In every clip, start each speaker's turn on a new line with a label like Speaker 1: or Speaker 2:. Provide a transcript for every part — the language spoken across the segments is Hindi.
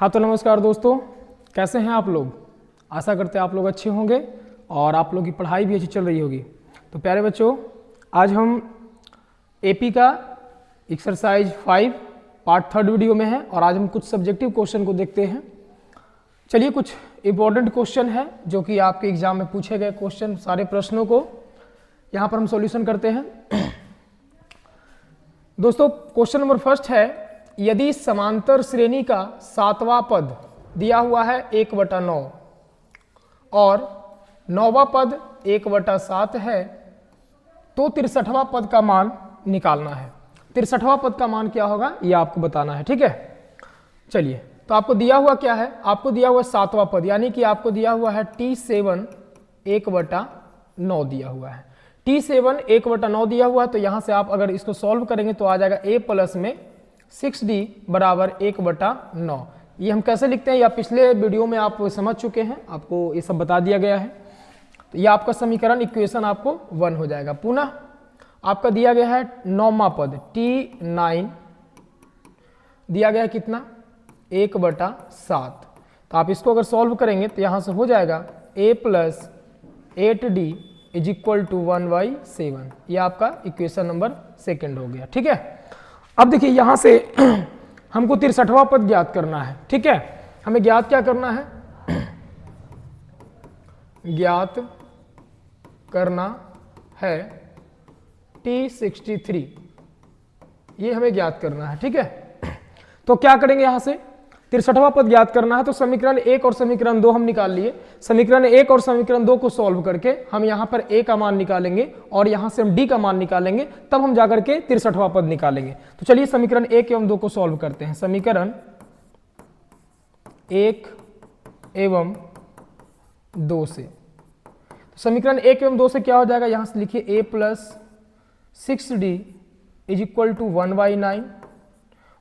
Speaker 1: हाँ तो नमस्कार दोस्तों, कैसे हैं आप लोग। आशा करते हैं आप लोग अच्छे होंगे और आप लोग की पढ़ाई भी अच्छी चल रही होगी। तो प्यारे बच्चों, आज हम एपी का एक्सरसाइज 5 पार्ट 3 वीडियो में है और आज हम कुछ सब्जेक्टिव क्वेश्चन को देखते हैं। चलिए, कुछ इंपॉर्टेंट क्वेश्चन है जो कि आपके एग्जाम में पूछे गए क्वेश्चन, सारे प्रश्नों को यहाँ पर हम सॉल्यूशन करते हैं। दोस्तों, क्वेश्चन नंबर फर्स्ट है, यदि समांतर श्रेणी का 7वां पद दिया हुआ है 1/9 और 9वां पद 1/7 है तो 63वां पद का मान निकालना है। 63वां पद का मान क्या होगा ये आपको बताना है, ठीक है। चलिए, तो आपको दिया हुआ क्या है, आपको दिया हुआ 7वां पद, यानी कि आपको दिया हुआ है T7 1/9 दिया हुआ है। T7 1/9 दिया हुआ है, तो यहां से आप अगर इसको सॉल्व करेंगे तो आ जाएगा a प्लस में 6d बराबर 1/9। ये हम कैसे लिखते हैं या पिछले वीडियो में आप समझ चुके हैं, आपको ये सब बता दिया गया है। तो ये आपका समीकरण इक्वेशन आपको 1 हो जाएगा। पुनः आपका दिया गया है 9वां पद T9 दिया गया है कितना 1/7। तो आप इसको अगर सॉल्व करेंगे तो यहां से हो जाएगा a plus 8d is equal to 1/7। ये आपका इक्वेशन नंबर 2 हो गया, ठीक है। अब देखिए, यहां से हमको 63वां पद ज्ञात करना है, ठीक है। हमें ज्ञात क्या करना है, ज्ञात करना है T63, ये हमें ज्ञात करना है, ठीक है। तो क्या करेंगे, यहां से 63वां पद ज्ञात करना है तो समीकरण 1 और समीकरण 2 हम निकाल लिए। समीकरण 1 और समीकरण 2 को सॉल्व करके हम यहां पर a का मान निकालेंगे और यहां से हम d का मान निकालेंगे, तब हम जाकर के 63वां पद निकालेंगे। तो चलिए समीकरण 1 एवं 2 को सॉल्व करते हैं। समीकरण 1 एवं 2 से, तो समीकरण 1 एवं 2 से क्या हो जाएगा, यहां से लिखिए a plus 6d is equal to 1/9।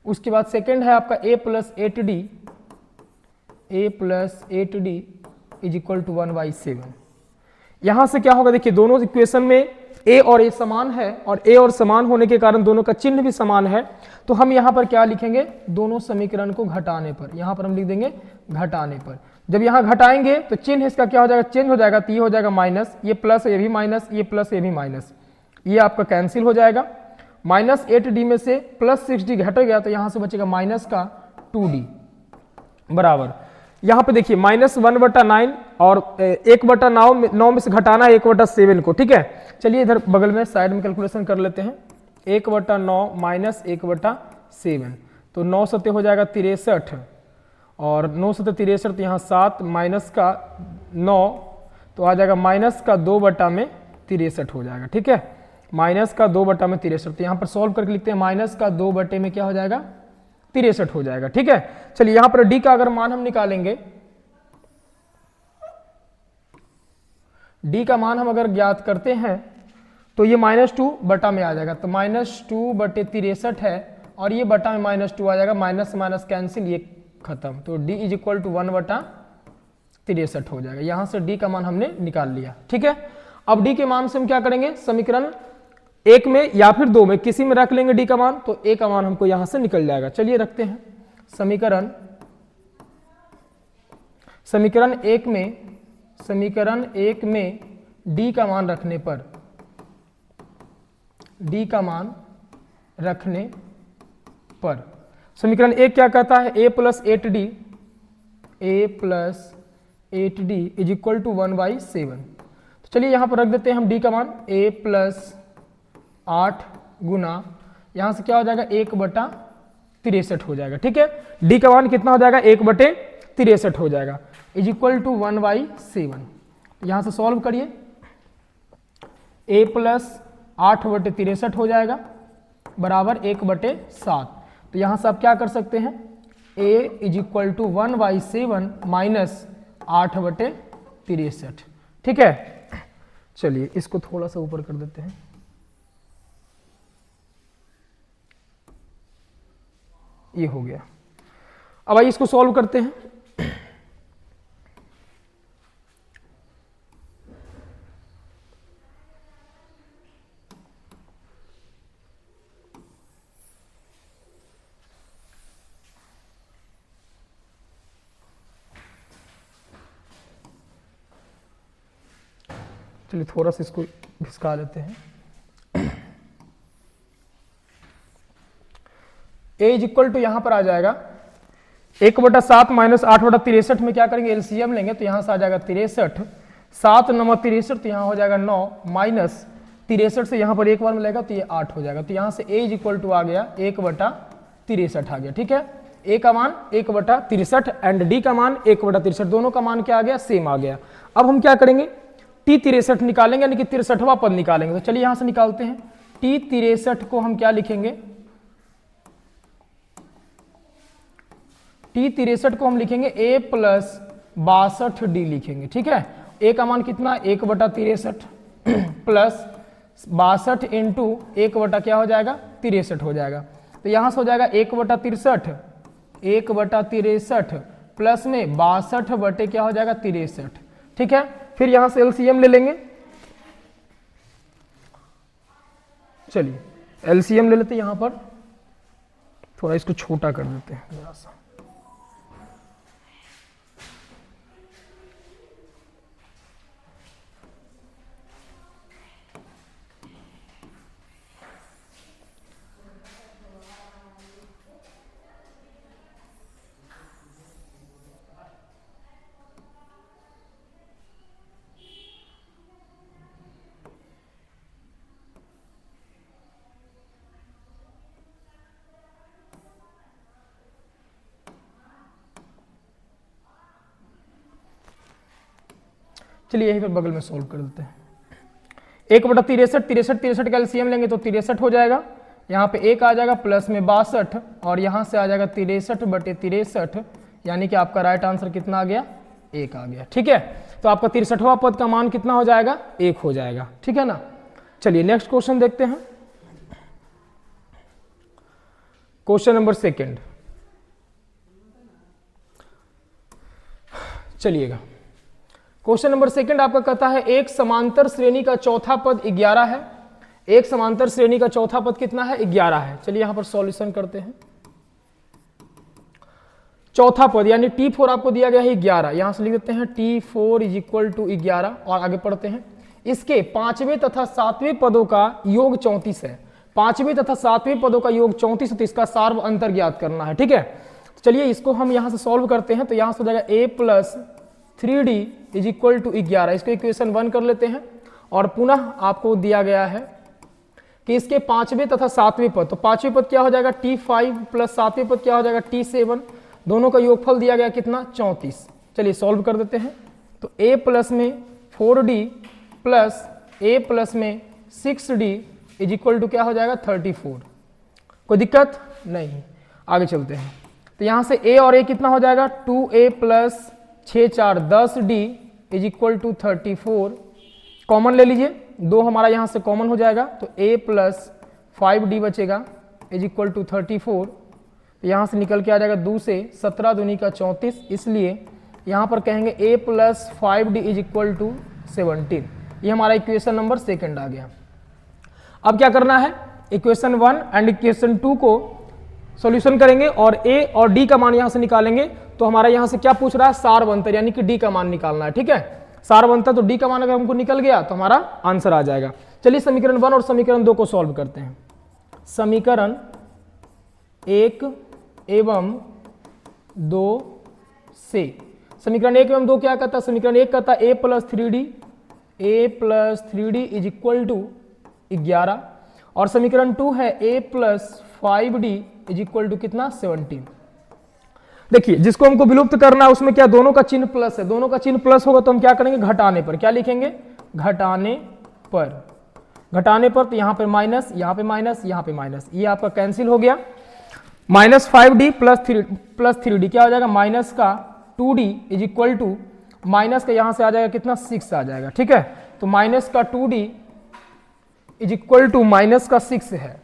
Speaker 1: उसके बाद सेकेंड है आपका a plus 8d is equal to 1/7। यहां से क्या होगा, देखिए दोनों इक्वेशन में a और a समान है और a और समान होने के कारण दोनों का चिन्ह भी समान है। तो हम यहां पर क्या लिखेंगे, दोनों समीकरण को घटाने पर, यहां पर हम लिख देंगे घटाने पर। जब यहां घटाएंगे तो चिन्ह इसका क्या हो जाएगा, चेंज हो जाएगा। तो ये हो जाएगा माइनस, ये प्लस, ये भी माइनस, ये प्लस, ये भी माइनस, ये आपका कैंसिल हो जाएगा। माइनस 8d में से प्लस 6d घट गया तो यहां से बचेगा माइनस का 2d बराबर, यहां पे देखिए माइनस 1/9 और 1/9 में से घटाना है 1/7 को, ठीक है। चलिए इधर बगल में साइड में कैलकुलेशन कर लेते हैं। 1/9 माइनस 1/7, तो 9 सत्ते हो जाएगा 63 और 9 सत्ते 63, तो यहाँ 7 माइनस का 9 तो आ जाएगा माइनस का 2/63 हो जाएगा, ठीक है। माइनस का 2/63, तो यहाँ पर सॉल्व करके लिखते हैं माइनस का 2 में क्या हो जाएगा 63 हो जाएगा, ठीक है। चलिए यहाँ पर d का अगर मान हम निकालेंगे, d का मान हम अगर ज्ञात करते हैं तो ये -2 में आ जाएगा। तो -2/63 है और ये बटा में -2 आ जाएगा, माइनस माइनस कैंसिल, ये खत्म। तो d इज इक्वल टू 1/63 हो जाएगा। यहां से d का मान हमने निकाल लिया, ठीक है। अब d के मान से हम क्या करेंगे, समीकरण 1 में या फिर 2 में किसी में रख लेंगे d का मान, तो a का मान हमको यहां से निकल जाएगा। चलिए रखते हैं समीकरण 1 में d का मान रखने पर, d का मान रखने पर समीकरण 1 क्या कहता है, a plus 8d is equal to 1/7। तो चलिए यहां पर रख देते हैं हम d का मान, a प्लस 8 गुना यहां से क्या हो जाएगा 1/63 हो जाएगा, ठीक है। d का मान कितना हो जाएगा 1/63 हो जाएगा इज इक्वल टू 1/7। यहां से सॉल्व करिए, a प्लस 8/63 हो जाएगा बराबर 1/7। तो यहां से आप क्या कर सकते हैं, a is equal to 1/7 minus 8/63, ठीक है। चलिए इसको थोड़ा सा ऊपर कर देते हैं। ये हो गया। अब आइए इसको सॉल्व करते हैं। चलिए थोड़ा सा इसको घिसका लेते हैं। a इज इक्वल टू यहां पर आ जाएगा 1/7 माइनस 8/63 में क्या करेंगे, एलसीएम लेंगे तो यहां से आ जाएगा 63, 7 9 63 तो यहां हो जाएगा 9 माइनस 63 से यहां पर एक बार मिलेगा तो ये 8 हो जाएगा। तो यहां से a इज इक्वल टू आ गया 1/63 आ गया। ठीक है, a का मान 1/63 एंड d का मान 1/63, दोनों का मान क्या आ गया, सेम आ गया। अब हम क्या करेंगे, t 63 निकालेंगे यानी कि 63वां पद निकालेंगे। तो चलिए यहां से निकालते हैं। t 63 को हम क्या लिखेंगे, t 63 को हम लिखेंगे a प्लस 62d लिखेंगे। ठीक है, a का मान कितना 1/63 प्लस 62 इंटू 1 क्या हो जाएगा 63 हो जाएगा। तो यहां से हो जाएगा 1/63 प्लस में 62 बटे क्या हो जाएगा 63। ठीक है, फिर यहां से एलसीएम ले लेंगे। चलिए एलसीएम ले लेते हैं, यहां पर थोड़ा इसको छोटा कर देते हैं जरा सा। चलिए यहीं पर बगल में सोल्व कर देते हैं। 1/63 का एलसीएम लेंगे तो 63 हो जाएगा, यहाँ पे 1 आ जाएगा प्लस में 62 और यहाँ से आ जाएगा 63/63 यानी कि आपका राइट आंसर कितना आ गया 1 आ गया। ठीक है, तो आपका 63वां पद का मान कितना हो जाएगा 1 हो जाएगा। ठीक है ना, चलिए नेक्स्ट क्वेश्चन देखते हैं। क्वेश्चन नंबर 2 चलिएगा। क्वेश्चन नंबर 2 आपका कहता है एक समांतर श्रेणी का चौथा पद 11 है। एक समांतर श्रेणी का चौथा पद कितना है 11 है। चलिए यहां पर सॉल्यूशन करते हैं। चौथा पद यानी T4 आपको दिया गया है 11, यहां से लिख देते हैं T4 इज इक्वल टू 11 और आगे पढ़ते हैं। इसके 5वें तथा 7वें पदों का योग 34 है। 5वें तथा 7वें पदों का योग 34 है, तो इसका सार्व अंतर ज्ञात करना है। ठीक है, चलिए इसको हम यहां से सॉल्व करते हैं। तो यहां से हो जाएगा a plus 3d is equal to 11, इसको इक्वेशन 1 कर लेते हैं। और पुनः आपको दिया गया है कि इसके 5वें तथा 7वें पद, तो 5वें पद क्या हो जाएगा T5 प्लस 7वें पद क्या हो जाएगा T7, दोनों का योगफल दिया गया कितना 34। चलिए सॉल्व कर देते हैं। तो a प्लस में 4d प्लस a प्लस में 6d इज इक्वल टू क्या हो जाएगा 34। कोई दिक्कत नहीं, आगे चलते हैं। तो यहां से a और a कितना हो जाएगा 2a plus 6 4 10d is equal to 34। Common ले लीजिए, 2 हमारा यहां से कॉमन हो जाएगा, तो a प्लस 5d बचेगा इज इक्वल टू 34। यहां से निकल के आ जाएगा 2 से 17 दूनी का 34, इसलिए यहां पर कहेंगे a plus 5d is equal to 17। ये हमारा इक्वेशन नंबर 2 आ गया। अब क्या करना है, इक्वेशन 1 एंड इक्वेशन 2 को सॉल्यूशन करेंगे और a और d का मान यहां से निकालेंगे। तो हमारा यहां से क्या पूछ रहा है, सारवंतर यानी कि d का मान निकालना है। ठीक है, सारवंतर, तो d का मान अगर हमको निकल गया तो हमारा आंसर आ जाएगा। चलिए समीकरण 1 और समीकरण 2 को सॉल्व करते हैं। समीकरण 1 एवं 2 से, समीकरण 1 एवं 2 क्या कहता है, समीकरण 1 कहता है a plus 3d is equal to 11 और समीकरण 2 है a plus 5d is equal to कितना 17। देखिए जिसको हमको विलुप्त करना है उसमें क्या दोनों का चिन्ह प्लस है, दोनों का चिन्ह प्लस होगा तो हम क्या करेंगे घटाने पर, क्या लिखेंगे घटाने पर, तो यहां पर माइनस, यहां पे माइनस, यहां पे माइनस, ये आपका कैंसिल हो गया। माइनस 5d प्लस 3d क्या हो जाएगा, माइनस का 2d is equal to, minus का यहां से आ जाएगा कितना 6 आ जाएगा। ठीक है, तो माइनस का 2d is equal to minus का 6 है।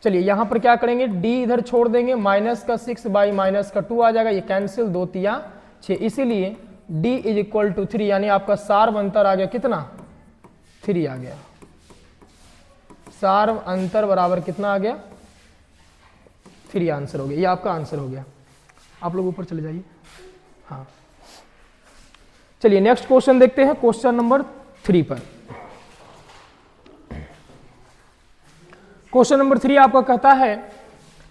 Speaker 1: चलिए यहां पर क्या करेंगे, d इधर छोड़ देंगे, माइनस का 6 बाई माइनस का 2 आ जाएगा, ये कैंसिल, 2 तिया 6, इसीलिए d इज इक्वल टू 3 यानी आपका सार्व अंतर आ गया कितना 3 आ गया। सार्व अंतर बराबर कितना आ गया 3 आंसर हो गया, ये आपका आंसर हो गया। आप लोग ऊपर चले जाइए। हाँ चलिए नेक्स्ट क्वेश्चन देखते हैं, क्वेश्चन नंबर 3 पर। क्वेश्चन नंबर 3 आपका कहता है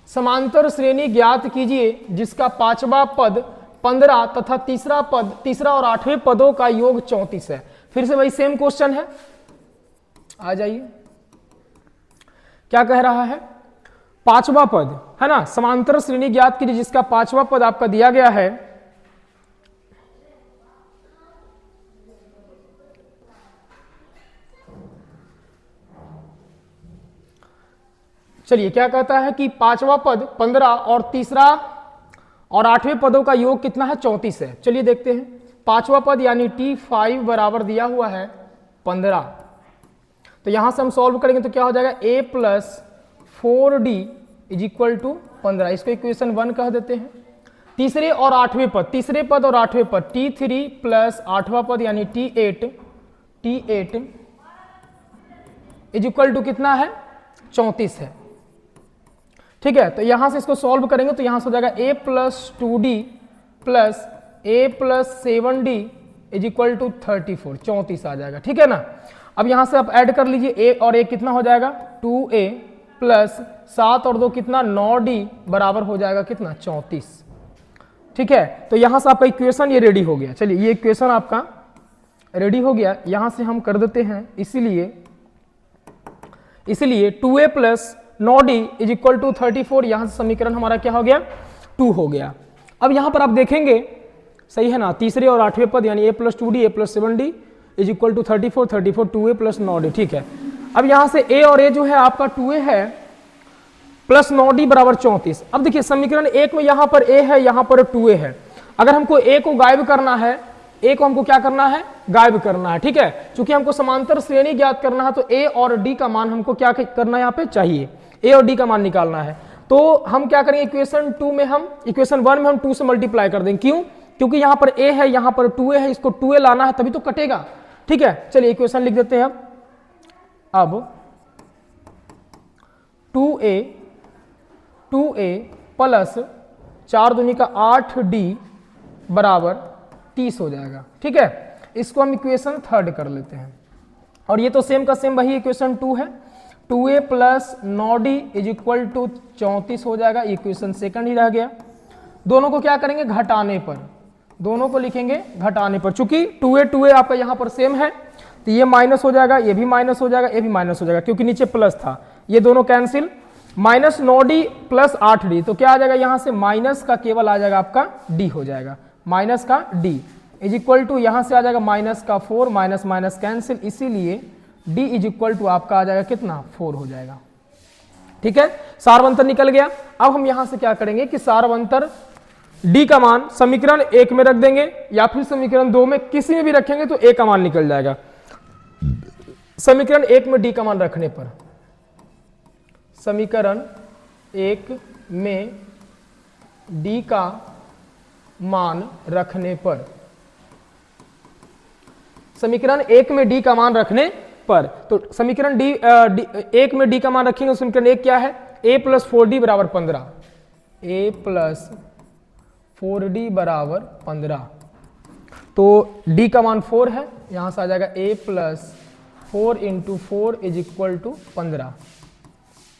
Speaker 1: समांतर श्रेणी ज्ञात कीजिए जिसका पांचवा पद 15 तथा तीसरा और 8वें पदों का योग 34 है। फिर से वही सेम क्वेश्चन है, आ जाइए। क्या कह रहा है? पांचवा पद है ना, समांतर श्रेणी ज्ञात कीजिए जिसका पांचवा पद आपका दिया गया है चलिए क्या कहता है कि पांचवा पद 15 और तीसरा और 8वें पदों का योग कितना है? 34 है। चलिए देखते हैं। पांचवा पद यानी T5 बराबर दिया हुआ है 15, तो यहां से हम सॉल्व करेंगे तो क्या हो जाएगा? a plus 4d is equal to 15, इसको इक्वेशन 1 कह देते हैं। तीसरे और 8वें पद, तीसरे पद और 8वें पद T3 प्लस 8वां पद यानी T8 इज इक्वल टू कितना है? 34 है। ठीक है, तो यहां से इसको सॉल्व करेंगे तो यहां से हो जाएगा a plus 2d plus a plus 7d is equal to 34, 34 आ जाएगा। ठीक है ना। अब यहां से आप ऐड कर लीजिए a और a कितना हो जाएगा? 2a प्लस 7 और 2 कितना? 9d बराबर हो जाएगा कितना? 34। ठीक है, तो यहां से आपका इक्वेशन ये रेडी हो गया। चलिए ये इक्वेशन आपका रेडी हो गया, यहां से हम कर देते हैं। इसीलिए 2a plus 9d is equal to 34, यहां से समीकरण हमारा क्या हो गया? 2 हो गया। अब यहां पर आप देखेंगे, सही है ना, तीसरे और 8वें पद यानी a plus 2d a plus 7d is equal to 34, 2a plus 9d। ठीक है, अब यहां से a और a जो है आपका 2a है प्लस 9d बराबर 34। अब देखिए समीकरण 1 में यहां पर a है, यहां पर 2a है। अगर हमको a को गायब करना है, a को हमको क्या करना है? गायब करना है। ठीक है, क्योंकि हमको समांतर श्रेणी ज्ञात करना है तो a और d का मान हमको क्या करना है? यहाँ पे चाहिए a और d का मान निकालना है। तो हम क्या करेंगे? इक्वेशन 1 में हम 2 से मल्टीप्लाई कर देंगे। क्यों? क्योंकि यहां पर a है, यहां पर 2a है, इसको 2a लाना है तभी तो कटेगा। ठीक है, चलिए इक्वेशन लिख देते हैं। अब 2a प्लस 4 दूनी का 8d बराबर 30 हो जाएगा। ठीक है, इसको हम इक्वेशन 3 कर लेते हैं। और ये तो सेम का सेम वही इक्वेशन 2 है। 2a plus 9d is equal to 34 हो जाएगा, इक्वेशन 2 ही रह गया। दोनों को क्या करेंगे? घटाने पर, दोनों को लिखेंगे घटाने पर। चूंकि 2a आपका यहां पर सेम है तो ये माइनस हो जाएगा, ये भी माइनस हो जाएगा, ये भी माइनस हो जाएगा, क्योंकि नीचे प्लस था। ये दोनों cancel. Minus 9d plus 8d तो क्या आ जाएगा? यहां से माइनस का केवल आ जाएगा आपका d हो जाएगा, माइनस का d इज इक्वल टू यहां से आ जाएगा माइनस का 4, माइनस माइनस कैंसिल, इसीलिए d इज इक्वल टू आपका आ जाएगा कितना? 4 हो जाएगा। ठीक है, सारवंतर निकल गया। अब हम यहां से क्या करेंगे कि सारवंतर d का मान समीकरण 1 में रख देंगे या फिर समीकरण 2 में, किसी में भी रखेंगे तो a का मान निकल जाएगा। समीकरण 1 में d का मान रखने पर, समीकरण 1 में d का मान रखने पर, समीकरण 1 में d का मान रखने पर, तो समीकरण 1 में d का मान रखेंगे। समीकरण 1 क्या है? a प्लस 4d बराबर 15, a प्लस 4d बराबर 15। तो d का मान 4 है, यहां से आ जाएगा a plus 4 into 4 is equal to 15,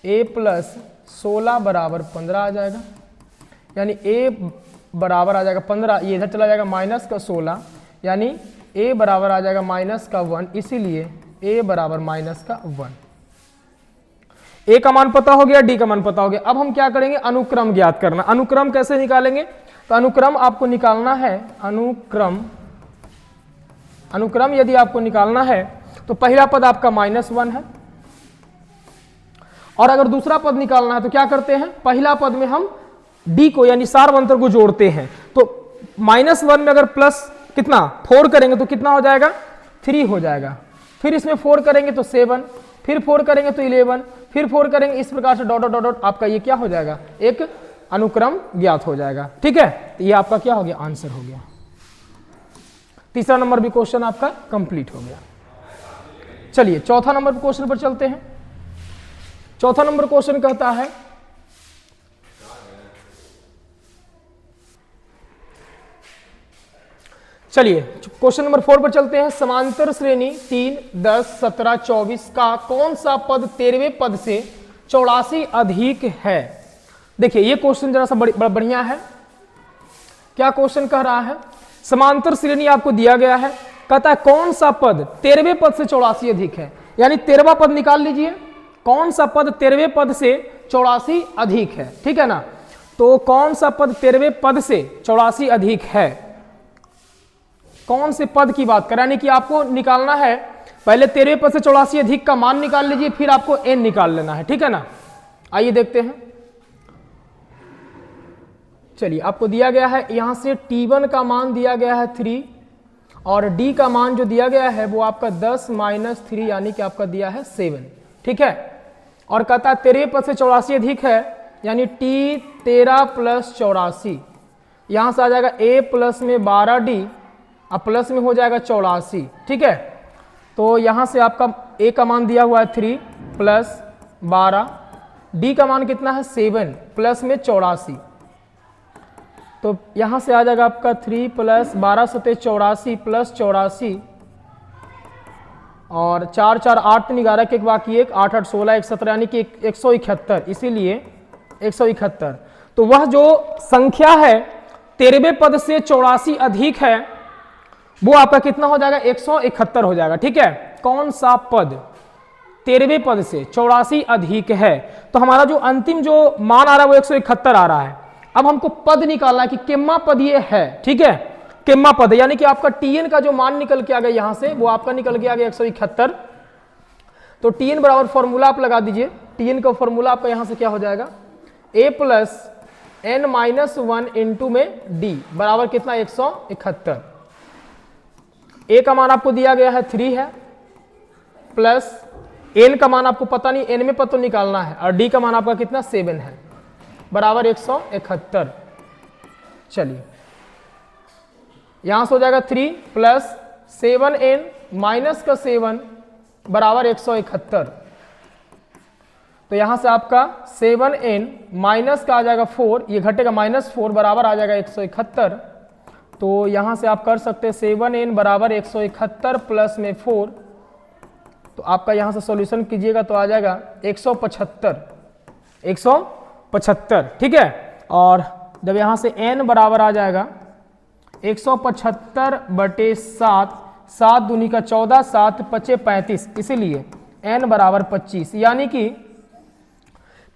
Speaker 1: a plus 16 बराबर 15 आ जाएगा, यानी a बराबर आ जाएगा 15, ये इधर चला जाएगा माइनस का 16, यानी a बराबर आ जाएगा माइनस का 1, इसीलिए a बराबर माइनस का 1। a का मान पता हो गया, d का मान पता हो गया। अब हम क्या करेंगे? अनुक्रम ज्ञात करना। अनुक्रम कैसे निकालेंगे? तो अनुक्रम आपको निकालना है, अनुक्रम यदि आपको निकालना है तो पहला पद आपका -1 है, और अगर दूसरा पद निकालना है तो क्या करते हैं? पहला पद में हम d को यानी सारवंतर को जोड़ते हैं। तो -1 में अगर प्लस कितना 4 करेंगे तो कितना हो जाएगा? 3 हो जाएगा। फिर इसमें 4 करेंगे तो 7, फिर 4 करेंगे तो 11, फिर 4 करेंगे, इस प्रकार से डॉट डॉट डॉट आपका ये क्या हो जाएगा? एक अनुक्रम ज्ञात हो जाएगा। ठीक है, तो ये आपका क्या हो गया? आंसर हो गया। तीसरा नंबर भी क्वेश्चन आपका कंप्लीट हो गया। चलिए चौथा नंबर क्वेश्चन पर चलते हैं। चौथा नंबर क्वेश्चन कहता है चलिए क्वेश्चन नंबर 4 पर चलते हैं। समांतर श्रेणी 3, 10, 17, 24 का कौन सा पद 13वें पद से 84 अधिक है। देखिए ये क्वेश्चन जरा सा बढ़िया है। क्या क्वेश्चन कह रहा है, समांतर श्रेणी आपको दिया गया है, कहता है कौन सा पद 13वें पद से 84 अधिक है, यानी 13वां पद निकाल लीजिए, कौन सा पद 13वें पद से 84 अधिक है, ठीक है ना। तो कौन सा पद 13वें पद से 84 अधिक है, कौन से पद की बात कर, यानी कि आपको निकालना है, पहले 13वें पद से 84 अधिक का मान निकाल लीजिए, फिर आपको n निकाल लेना है, ठीक है ना। आइए देखते हैं। चलिए आपको दिया गया है यहां से t1 का मान दिया गया है 3 और d का मान जो दिया गया है वो आपका 10 - 3 यानी कि आपका दिया है 7, ठीक है। और कहता है 13वें पद से 84 अधिक है, यानी t 13 + 84, यहां से आ जाएगा a प्लस में 12d और प्लस में हो जाएगा 84, ठीक है। तो यहां से आपका a का मान दिया हुआ है 3 + 12, d का मान कितना है 7 प्लस में 84, तो यहां से आ जाएगा आपका 3 + 12 = 84 + 84 और 4 4 8 3 11 के एक बाकी 1 8 8 16 1 17 यानी कि 171, इसीलिए 171। तो वह जो संख्या है 13वें पद से 84 अधिक है वो आपका कितना हो जाएगा 171 हो जाएगा, ठीक है। कौन सा पद 13वें पद से 84 अधिक है, तो हमारा जो अंतिम जो मान आ रहा है वो 171 आ रहा है। अब हमको पद निकालना है कि किम्मा पद ये है, ठीक है, किम्मा पद यानी कि आपका tn का जो मान निकल के आ गया यहां से वो आपका निकल के आ गया 171। तो tn बराबर फॉर्मूला आप लगा दीजिए, tn का फॉर्मूला आपका यहां से क्या हो जाएगा a + n - 1 * में d बराबर कितना 171। a का मान आपको दिया गया है 3 है, प्लस n का मान आपको पता नहीं, n में पद तो निकालना है, और d का मान आपका कितना 7 है बराबर 171। चलिए यहां से हो जाएगा 3 + 7n - 7 बराबर 171। तो यहां से आपका 7n माइनस का आ जाएगा 4, ये घटेगा -4 बराबर आ जाएगा 171। तो यहां से आप कर सकते हैं 7n बराबर 171 प्लस में 4, तो आपका यहां से सॉल्यूशन कीजिएगा तो आ जाएगा 175, ठीक है। और जब यहां से n बराबर आ जाएगा 175/7, 7 दूनी का 14, 7 × 5 = 35, इसीलिए n बराबर 25, यानी कि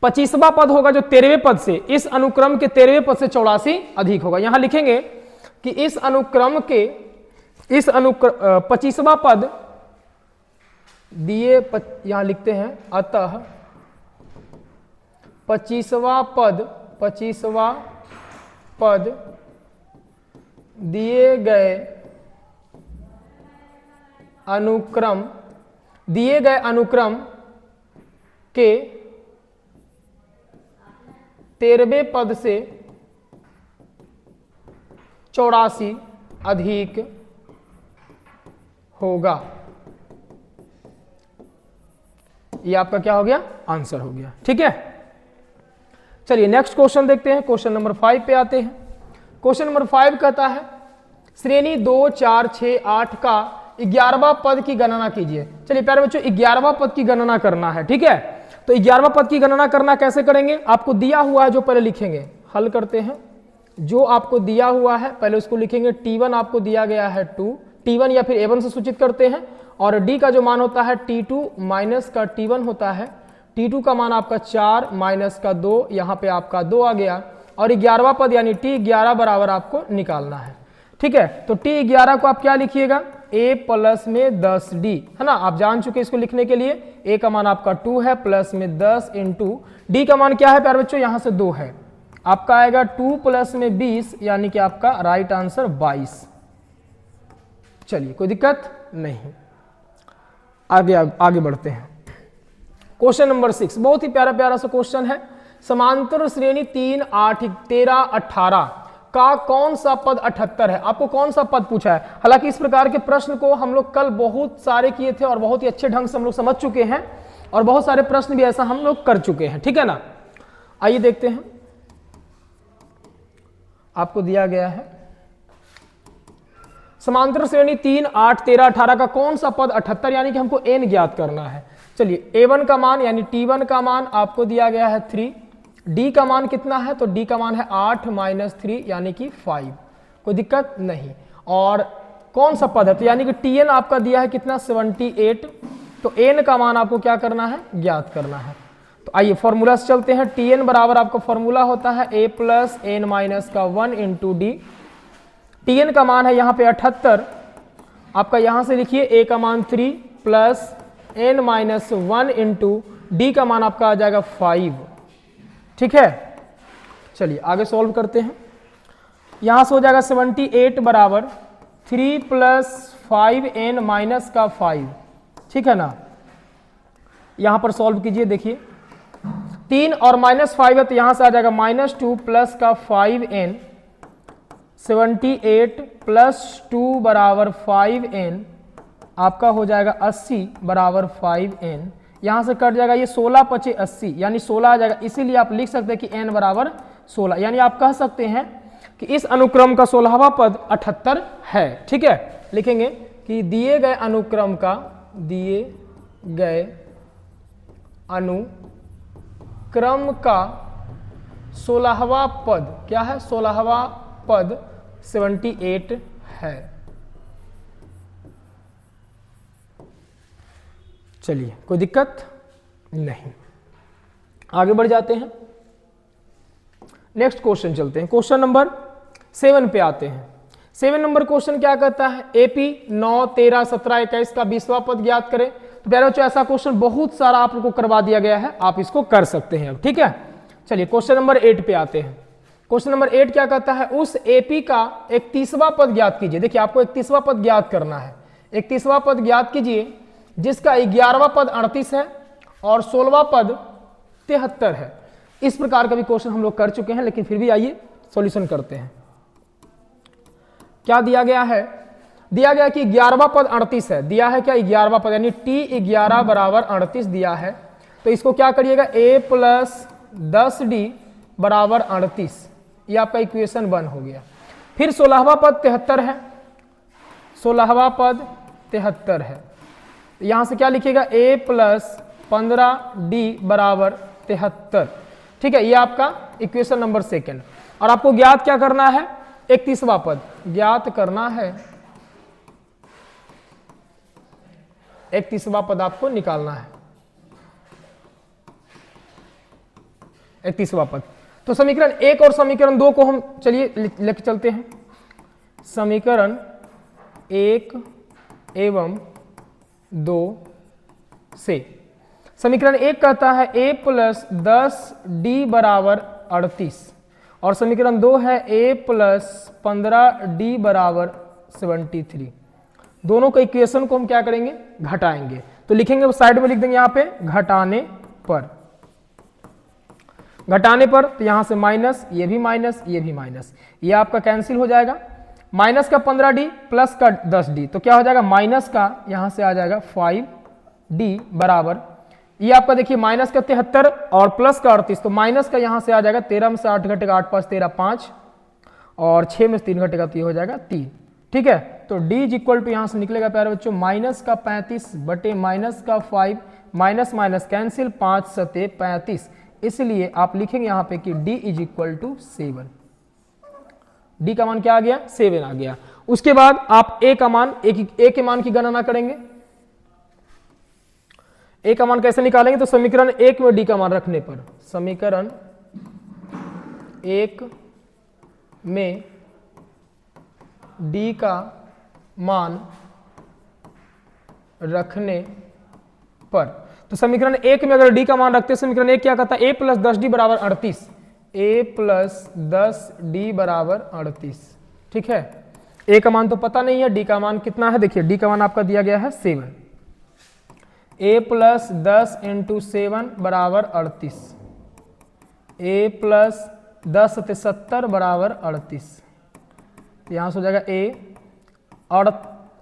Speaker 1: 25वां पद होगा जो 13वें पद से, इस अनुक्रम के 13वें पद से 84 अधिक होगा। यहां लिखेंगे कि इस अनुक्रम के 25वां पद दिए, यहां लिखते हैं अतः 25वां पद दिए गए अनुक्रम के 13वें पद से 84 अधिक होगा। ये आपका क्या हो गया, आंसर हो गया, ठीक है। चलिए नेक्स्ट क्वेश्चन देखते हैं, क्वेश्चन नंबर 5 पे आते हैं। क्वेश्चन नंबर 5 कहता है श्रेणी 2, 4, 6, 8 का 11वां पद की गणना कीजिए। चलिए प्यारे बच्चों 11वां पद की गणना करना है, ठीक है। तो 11वां पद की गणना करना कैसे करेंगे, आपको दिया हुआ है जो पहले लिखेंगे, हल करते हैं। जो आपको दिया हुआ है पहले उसको लिखेंगे, t1 आपको दिया गया है 2, t1 या फिर a1 से सूचित करते हैं, और d का जो मान होता है t2 माइनस का t1 होता है, t2 का मान आपका 4 माइनस का 2, यहाँ पे आपका 2 आ गया, और 11वां पद यानी t11 बराबर आपको निकालना है, ठीक है। तो t11 को आप क्या लिखिएगा, a प्लस में 10d, है ना, आप जान चुके इसको लिखने के लिए। a का मान आपका 2 है, प्लस में 10 इंटू d का मान क्या है प्यारे बच्चों, यहाँ से 2 है, आपका आएगा 2 प्लस में 20 यानी कि आपका राइट आंसर 22। चलिए कोई दिक्कत नहीं, आगे बढ़ते हैं। क्वेश्चन नंबर 6 बहुत ही प्यारा प्यारा सा क्वेश्चन है। समांतर श्रेणी 3, 8, 13, 18 का कौन सा पद 78 है। आपको कौन सा पद पूछा है। हालांकि इस प्रकार के प्रश्न को हम लोग कल बहुत सारे किए थे और बहुत ही अच्छे ढंग से हम लोग समझ चुके हैं, और बहुत सारे प्रश्न भी ऐसा हम लोग कर चुके हैं, ठीक है ना। आइए देखते हैं, आपको दिया गया है समांतर श्रेणी 3, 8, 13, 18 का कौन सा पद 78, यानी कि हमको n ज्ञात करना है। चलिए a1 का मान यानी t1 का मान आपको दिया गया है 3, d का मान कितना है, तो d का मान है 8 माइनस 3 यानी कि 5, कोई दिक्कत नहीं। और कौन सा पद है, तो यानी कि tn आपका दिया है कितना 78, तो n का मान आपको क्या करना है, ज्ञात करना है। तो आइए फॉर्मूला से चलते हैं। tn बराबर आपका फॉर्मूला होता है a प्लस n माइनस का 1 इंटू डी। tn का मान है यहाँ पे 78, आपका यहाँ से लिखिए a का मान 3 plus n minus 1 into D का मान आपका आ जाएगा 5, ठीक है। चलिए आगे सॉल्व करते हैं। यहाँ से हो जाएगा 78 बराबर 3 प्लस 5n माइनस का 5, ठीक है ना। यहाँ पर सॉल्व कीजिए, देखिए 3 और माइनस 5 है तो यहाँ से आ जाएगा -2 प्लस का 5n, 78 प्लस 2 बराबर 5n, आपका हो जाएगा 80 बराबर 5n। यहाँ से कट जाएगा ये 16 पचे 80 यानी 16 आ जाएगा, इसीलिए आप लिख सकते हैं कि n बराबर 16, यानी आप कह सकते हैं कि इस अनुक्रम का 16वां पद 78 है, ठीक है। लिखेंगे कि दिए गए अनुक्रम का, दिए गए अनुक्रम का 16वां पद क्या है, 16वां पद 78 है। चलिए कोई दिक्कत नहीं, आगे बढ़ जाते हैं। नेक्स्ट क्वेश्चन चलते हैं, क्वेश्चन नंबर 7 पे आते हैं। 7 नंबर क्वेश्चन क्या कहता है, एपी 9, 13, 17, 21 का 20वां पद ज्ञात करें। तो प्यारे बच्चों ऐसा क्वेश्चन बहुत सारा आप लोग को करवा दिया गया है, आप इसको कर सकते हैं अब, ठीक है। चलिए क्वेश्चन नंबर 8 पे आते हैं। क्वेश्चन नंबर 8 क्या कहता है, उस एपी का 31वां पद ज्ञात कीजिए। देखिए आपको 31वां पद ज्ञात करना है। 31वां पद ज्ञात कीजिए जिसका 11वां पद 38 है और 16वां पद 73 है। इस प्रकार का भी क्वेश्चन हम लोग कर चुके हैं, लेकिन फिर भी आइए सॉल्यूशन करते हैं। क्या दिया गया है, दिया गया कि 11वां पद 38 है, दिया है क्या 11वां पद यानी t11 बराबर 38 दिया है। तो इसको क्या करिएगा, a प्लस 10d बराबर 38, ये आपका इक्वेशन 1 हो गया। फिर 16वां पद 73 है, 16वां पद 73 है, यहां से क्या लिखिएगा a प्लस 15d बराबर 73, ठीक है। ये आपका इक्वेशन नंबर 2। और आपको ज्ञात क्या करना है, 31वां पद ज्ञात करना है, 31वां पद आपको निकालना है, 31वां पद। तो समीकरण 1 और समीकरण 2 को हम चलिए लेके चलते हैं। समीकरण 1 एवं 2 से समीकरण 1 कहता है a प्लस 10d बराबर 38 और समीकरण 2 है a प्लस 15d बराबर 73। दोनों का इक्वेशन को हम क्या करेंगे, घटाएंगे। तो लिखेंगे साइड में लिख देंगे यहाँ पे घटाने पर, घटाने पर तो यहां से माइनस, ये भी माइनस, ये भी माइनस, ये आपका कैंसिल हो जाएगा। माइनस का 15d प्लस का 10d तो क्या हो जाएगा, माइनस का यहां से आ जाएगा 5d बराबर, ये आपका देखिए माइनस का 73 और प्लस का 38, तो माइनस का यहां से आ जाएगा 13 में से 8 घटेगा 8 5 13 5 और 6 में से 3 घटेगा तो ये हो जाएगा 3, ठीक है। तो d इज इक्वल टू यहां से निकलेगा प्यारे बच्चों माइनस का 35 बटे माइनस का 5, माइनस माइनस कैंसिल, 5 सते 35, इसलिए आप लिखेंगे यहां पे कि d is equal to 7। d का मान क्या आ गया, 7 आ गया। उसके बाद आप a का मान, a के मान की गणना करेंगे। a का मान कैसे निकालेंगे, तो समीकरण 1 में d का मान रखने पर, समीकरण 1 में d का मान रखने पर, तो समीकरण 1 में अगर d का मान रखते हैं, समीकरण 1 क्या कहता है, a प्लस 10d बराबर 38, a प्लस 10d बराबर 38, ठीक है। a का मान तो पता नहीं है, d का मान कितना है, देखिए d का मान आपका दिया गया है 7, a प्लस 10 इंटू 7 बराबर 38, a प्लस 10 से 70 बराबर 38, यहाँ से हो जाएगा a और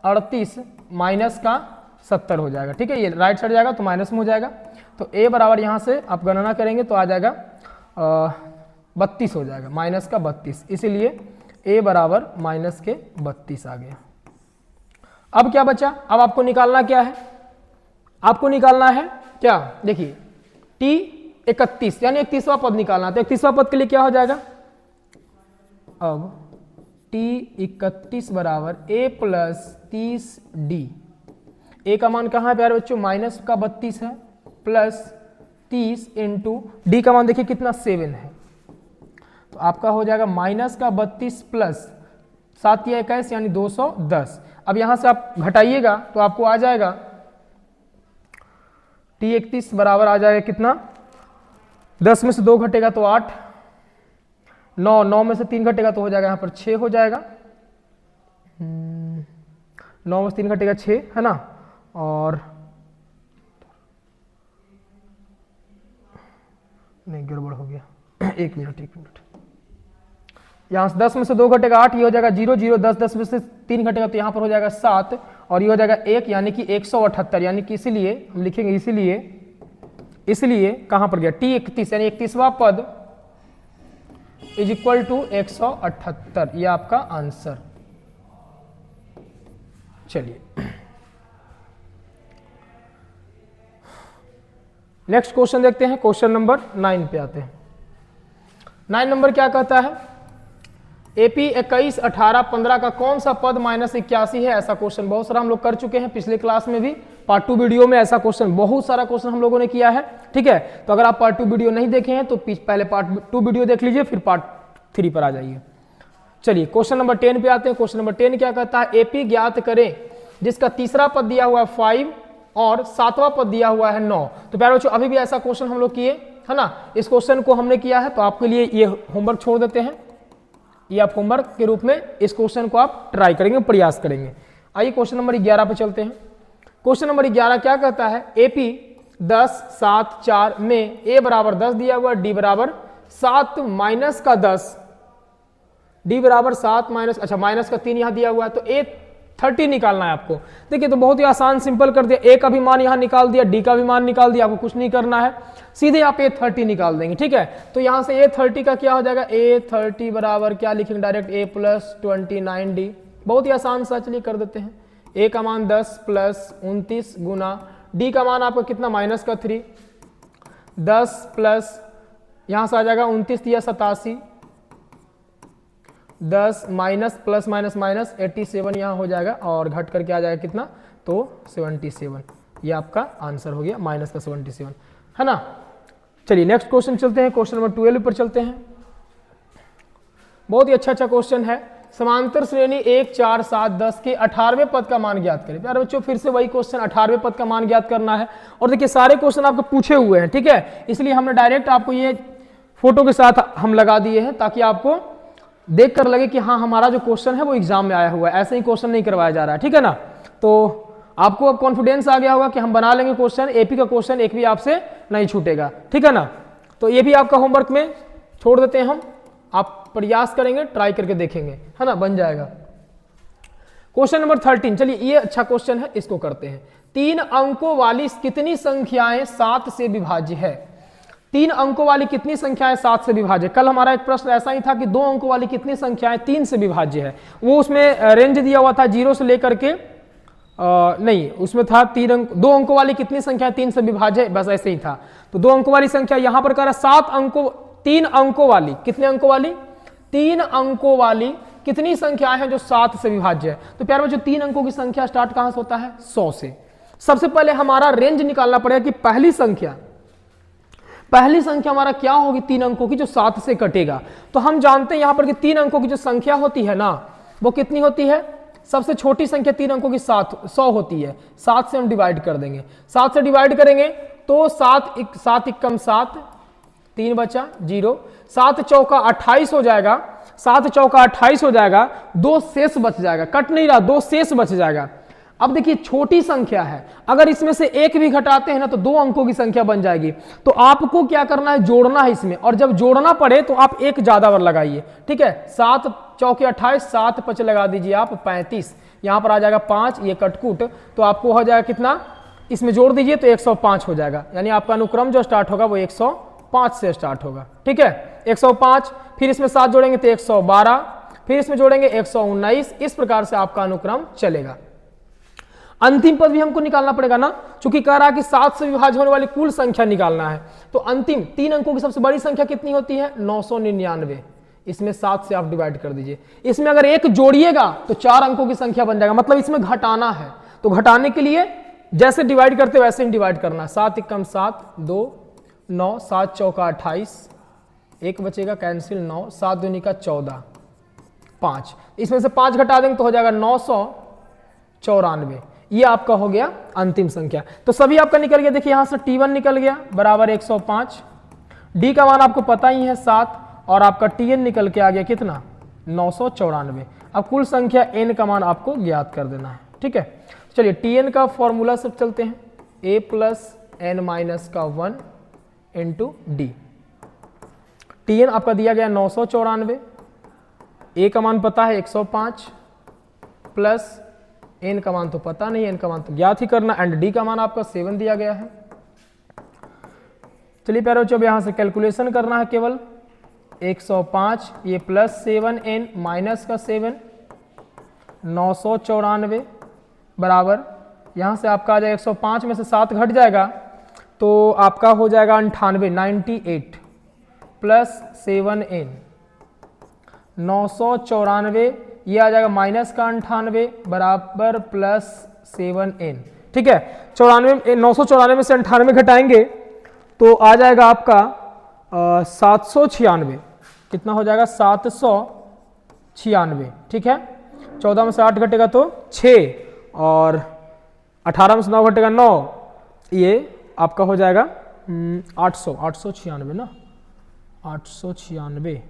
Speaker 1: 38 माइनस का 70 हो जाएगा, ठीक है। ये राइट साइड जाएगा तो माइनस में हो जाएगा, तो a बराबर यहाँ से आप गणना करेंगे तो आ जाएगा 32 हो जाएगा, माइनस का 32, इसीलिए a बराबर माइनस के 32 आ गया। अब क्या बचा, अब आपको निकालना क्या है, आपको निकालना है क्या, देखिए T31 यानी 31वां पद निकालना। तो 31वां पद के लिए क्या हो जाएगा, अब T31 बराबर a प्लस 30d। ए का मान कहाँ है प्यारे बच्चों, माइनस का 32 है, प्लस 30 इंटू डी का मान देखिए कितना 7 है, तो आपका हो जाएगा माइनस का 32 प्लस 7 या 21 यानी 210। अब यहां से आप घटाइएगा तो आपको आ जाएगा T31 बराबर आ जाएगा कितना, 10 में से 2 घटेगा तो 8, 9 में से 3 घटेगा तो हो जाएगा यहाँ पर 6 हो जाएगा, 9 में से 3 घटेगा 6 है ना, और नहीं गड़बड़ हो गया, एक मिनट, यहाँ से 10 में से 2 घटेगा 8, ये हो जाएगा 0 0, 10 में से 3 घटेगा तो यहाँ पर हो जाएगा 7 और ये हो जाएगा 1 यानी कि 178, यानी कि इसीलिए हम लिखेंगे इसलिए कहाँ पर गया T31 यानी 31वां पद इज इक्वल टू 178, ये आपका आंसर। चलिए नेक्स्ट क्वेश्चन देखते हैं, क्वेश्चन नंबर 9 पे आते हैं। 9 नंबर क्या कहता है, एपी 21, 18, 15 का कौन सा पद -81 है। ऐसा क्वेश्चन बहुत सारा हम लोग कर चुके हैं पिछले क्लास में भी, पार्ट 2 वीडियो में ऐसा क्वेश्चन बहुत सारा क्वेश्चन हम लोगों ने किया है, ठीक है। तो अगर आप पार्ट 2 वीडियो नहीं देखे हैं तो पहले पार्ट 2 वीडियो देख लीजिए, फिर पार्ट 3 पर आ जाइए। चलिए क्वेश्चन नंबर 10 पे आते हैं। क्वेश्चन नंबर 10 क्या कहता है, एपी ज्ञात करें जिसका तीसरा पद दिया हुआ है 5 और 7वां पद दिया हुआ है 9। तो प्यारे बच्चों अभी भी ऐसा क्वेश्चन हम लोग किए है ना, इस क्वेश्चन को हमने किया है, तो आपके लिए ये होमवर्क छोड़ देते हैं, ये आप होमवर्क के रूप में इस क्वेश्चन को आप ट्राई करेंगे, प्रयास करेंगे। आइए क्वेश्चन नंबर 11 पे चलते हैं। क्वेश्चन नंबर 11 क्या कहता है, एपी 10, 7, 4 में ए बराबर 10 दिया हुआ, डी बराबर 7 माइनस का 10, डी बराबर 7 माइनस, अच्छा माइनस का 3 यहां दिया हुआ है, तो ए 30 निकालना है आपको। देखिए तो बहुत ही आसान, सिंपल कर दिया, ए का भी मान यहां निकाल दिया, डी का भी मान निकाल दिया, आपको कुछ नहीं करना है, सीधे आप ए 30 निकाल देंगे, ठीक है। तो यहां से ए 30 का क्या हो जाएगा, ए 30 बराबर क्या लिखेंगे डायरेक्ट, ए प्लस 29d, बहुत ही आसान सा, चलिए कर देते हैं। ए का मान 10 प्लस 29 गुना डी का मान आपका कितना माइनस का 3, 10 प्लस यहां से आ जाएगा 29 या 87, 10 माइनस प्लस माइनस माइनस 87 यहाँ हो जाएगा और घट करके आ जाएगा कितना, तो 77, ये आपका आंसर हो गया माइनस का 77, है ना। चलिए नेक्स्ट क्वेश्चन चलते हैं, क्वेश्चन नंबर 12 पर चलते हैं। बहुत ही अच्छा क्वेश्चन है, समांतर श्रेणी 1, 4, 7, 10 के 18वें पद का मान ज्ञात करें। प्यारे बच्चों फिर से वही क्वेश्चन, 18वें पद का मान ज्ञात करना है, और देखिए सारे क्वेश्चन आपको पूछे हुए हैं, ठीक है, इसलिए हमने डायरेक्ट आपको ये फोटो के साथ हम लगा दिए हैं ताकि आपको देख कर लगे कि हाँ हमारा जो क्वेश्चन है वो एग्जाम में आया हुआ है, ऐसे ही क्वेश्चन नहीं करवाया जा रहा है, ठीक है ना। तो आपको अब कॉन्फिडेंस आ गया होगा कि हम बना लेंगे क्वेश्चन, एपी का क्वेश्चन एक भी आपसे नहीं छूटेगा, ठीक है ना। तो ये भी आपका होमवर्क में छोड़ देते हैं हम, आप प्रयास करेंगे, ट्राई करके देखेंगे, है ना, बन जाएगा। क्वेश्चन नंबर 13, चलिए ये अच्छा क्वेश्चन है, इसको करते हैं। 3 अंकों वाली कितनी संख्याएं 7 से विभाज्य है। 3 अंकों वाली कितनी संख्याएं 7 से विभाज्य। कल हमारा एक प्रश्न ऐसा ही था कि 2 अंकों वाली कितनी संख्याएं 3 से विभाज्य है, वो उसमें रेंज दिया हुआ था 0 से लेकर के नहीं, उसमें था 2 अंकों वाली कितनी संख्या 3 से विभाज्य है, बस ऐसे ही था। तो 2 अंकों वाली संख्या यहां पर कह रहा है 3 अंकों वाली, कितने अंकों वाली, 3 अंकों वाली कितनी संख्याएं हैं जो 7 से विभाज्य है। तो प्यारे बच्चों 3 अंकों की संख्या स्टार्ट कहां से होता है, 100 से। सबसे पहले हमारा रेंज निकालना पड़ेगा कि पहली संख्या हमारा क्या होगी 3 अंकों की जो 7 से कटेगा। तो हम जानते हैं यहां पर कि 3 अंकों की जो संख्या होती है ना, वो कितनी होती है, सबसे छोटी संख्या 3 अंकों की 100 होती है, 7 से हम डिवाइड कर देंगे, 7 से डिवाइड करेंगे तो 7 एकम 7, 3 बचा 0, 7 चौका 28 हो जाएगा, 7 चौका 28 हो जाएगा, 2 शेष बच जाएगा, कट नहीं रहा, 2 शेष बच जाएगा। अब देखिए छोटी संख्या है, अगर इसमें से एक भी घटाते हैं ना तो 2 अंकों की संख्या बन जाएगी। तो आपको क्या करना है, जोड़ना है इसमें, और जब जोड़ना पड़े तो आप एक ज्यादा बार लगाइए, ठीक है। 7 चौके 28, 7 5 लगा दीजिए आप 35, यहां पर आ जाएगा 5, ये कटकुट, तो आपको हो जाएगा कितना, इसमें जोड़ दीजिए तो 105 हो जाएगा, यानी आपका अनुक्रम जो स्टार्ट होगा वो 105 से स्टार्ट होगा, ठीक है। 105, फिर इसमें 7 जोड़ेंगे तो 112, फिर इसमें जोड़ेंगे 119, इस प्रकार से आपका अनुक्रम चलेगा। अंतिम पद भी हमको निकालना पड़ेगा ना, क्योंकि कह रहा है कि 7 से विभाज्य होने वाली कुल संख्या निकालना है। तो अंतिम 3 अंकों की सबसे बड़ी संख्या कितनी होती है? 999। इसमें 7 से आप डिवाइड कर दीजिए। इसमें अगर 1 जोड़िएगा तो 4 अंकों की संख्या बन जाएगा, मतलब इसमें घटाना है। तो घटाने के लिए जैसे डिवाइड करते वैसे ही डिवाइड करना है। 7 एकम 7, 2 9, 7 चौका 28, 1 बचेगा कैंसिल 9, 7 दूनी का 14, 5, इसमें से 5 घटा देंगे तो हो जाएगा 994। ये आपका हो गया अंतिम संख्या। तो सभी आपका निकल गया। देखिए यहां से T1 निकल गया बराबर 105, D का मान आपको पता ही है 7, और आपका Tn निकल के आ गया कितना? 994। अब कुल संख्या n का मान आपको ज्ञात कर देना है। ठीक है, चलिए Tn का फॉर्मूला सब चलते हैं, a प्लस n माइनस का 1 इंटू डी। Tn आपका दिया गया 994, a का मान पता है 105, प्लस n का मान तो पता नहीं, n का मान तो ज्ञात ही करना, एंड d का मान आपका 7 दिया गया है। चलिए प्यारे बच्चों, अब यहां से कैलकुलेशन करना है केवल। 105 ये प्लस 7n माइनस का 7, 994 बराबर, यहां से आपका आ जाएगा 105 में से 7 घट जाएगा तो आपका हो जाएगा 98 प्लस 7n, 994 ये आ जाएगा माइनस का 98 बराबर प्लस 7n। ठीक है, 994 में से 98 घटाएंगे तो आ जाएगा आपका 796। कितना हो जाएगा? 796। ठीक है, 14 में से 8 घटेगा तो 6, और 18 में से 9 घटेगा 9, ये आपका हो जाएगा 896 ना, 896।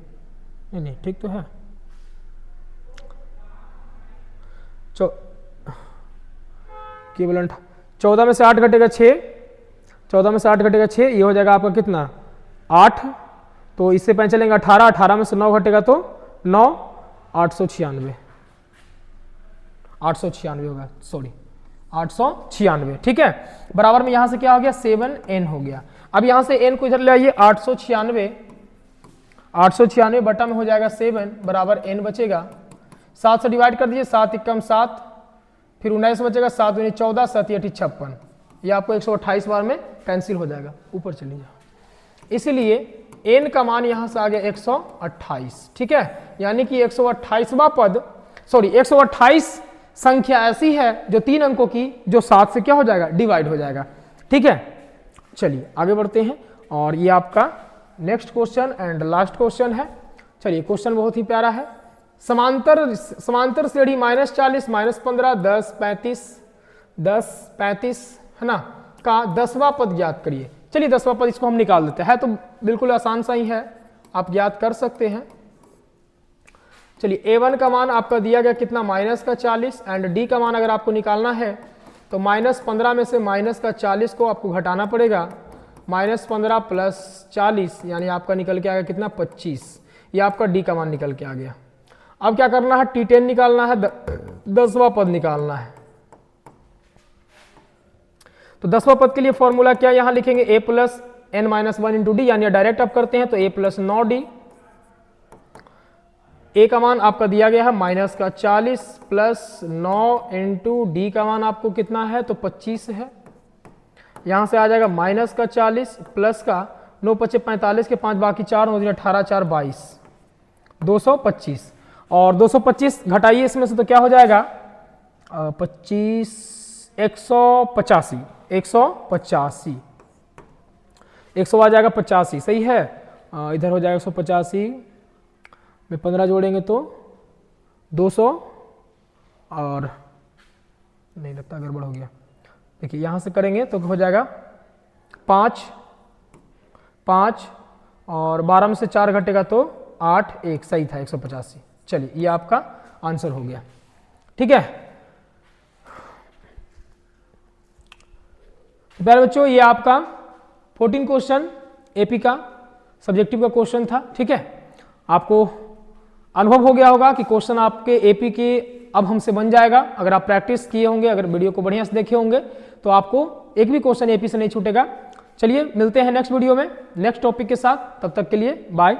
Speaker 1: नहीं ठीक तो है। केवल 14 में से 8 घटेगा 6, 14 में से 8 घटेगा 6, ये हो जाएगा आपका कितना? 8। तो इससे पहले चलेंगे 18, 18 में से 9 घटेगा तो 9, 896 होगा, सॉरी 896। ठीक है, बराबर में यहां से क्या हो गया? 7n हो गया। अब यहां से n को इधर ले आइए, 896 बटा में हो जाएगा 7 बराबर n बचेगा, 7 से डिवाइड कर दीजिए, 7 एकम 7, फिर 19 बचेगा, 7 दूनी 14, 7 8 56, ये आपको 128 बार में कैंसिल हो जाएगा। ऊपर चलिए, इसलिए n का मान यहां से आ गया 128। ठीक है, यानी कि 128वां पद, सॉरी 128 संख्या ऐसी है जो 3 अंकों की, जो 7 से क्या हो जाएगा? डिवाइड हो जाएगा। ठीक है, चलिए आगे बढ़ते हैं, और ये आपका next question and last question है। चलिए क्वेश्चन बहुत ही प्यारा है। समांतर श्रेणी -40, -15, 10, 35 है ना का 10वां पद ज्ञात करिए। चलिए 10वां पद इसको हम निकाल देते हैं, तो बिल्कुल आसान सा ही है, आप ज्ञात कर सकते हैं। चलिए a1 का मान आपका दिया गया कितना? -40, एंड d का मान अगर आपको निकालना है तो -15 में से -40 को आपको घटाना पड़ेगा, -15 प्लस 40 यानी आपका निकल के आ गया कितना? 25। ये आपका d का मान निकल के आ गया। अब क्या करना है? T10 निकालना है, 10वां पद निकालना है। तो 10वां पद के लिए फॉर्मूला क्या यहां लिखेंगे? a plus n minus 1 into D, यानी डायरेक्ट आप करते हैं तो a प्लस 9d। a का मान आपका दिया गया है -40 प्लस 9 इंटू डी का मान आपको कितना है? तो 25 है। यहां से आ जाएगा -40 प्लस का 9 5 45 के 5 बाकी 4 हो, 18 4 22, 225, और 225 घटाइए इसमें से तो क्या हो जाएगा? 25 185, 185, 100 आ जाएगा 85, सही है। इधर हो जाएगा 185 में 15 जोड़ेंगे तो 200, और नहीं लगता गड़बड़ हो गया। देखिए यहां से करेंगे तो हो जाएगा 5 और 12 में से 4 घटेगा तो 8, 1 सही था 185। चलिए ये आपका आंसर हो गया। ठीक है प्यारे बच्चों, ये आपका 14 क्वेश्चन एपी का सब्जेक्टिव का क्वेश्चन था। ठीक है, आपको अनुभव हो गया होगा कि क्वेश्चन आपके एपी के अब हमसे बन जाएगा। अगर आप प्रैक्टिस किए होंगे, अगर वीडियो को बढ़िया से देखे होंगे तो आपको एक भी क्वेश्चन एपी से नहीं छूटेगा। चलिए मिलते हैं नेक्स्ट वीडियो में नेक्स्ट टॉपिक के साथ, तब तक के लिए बाय।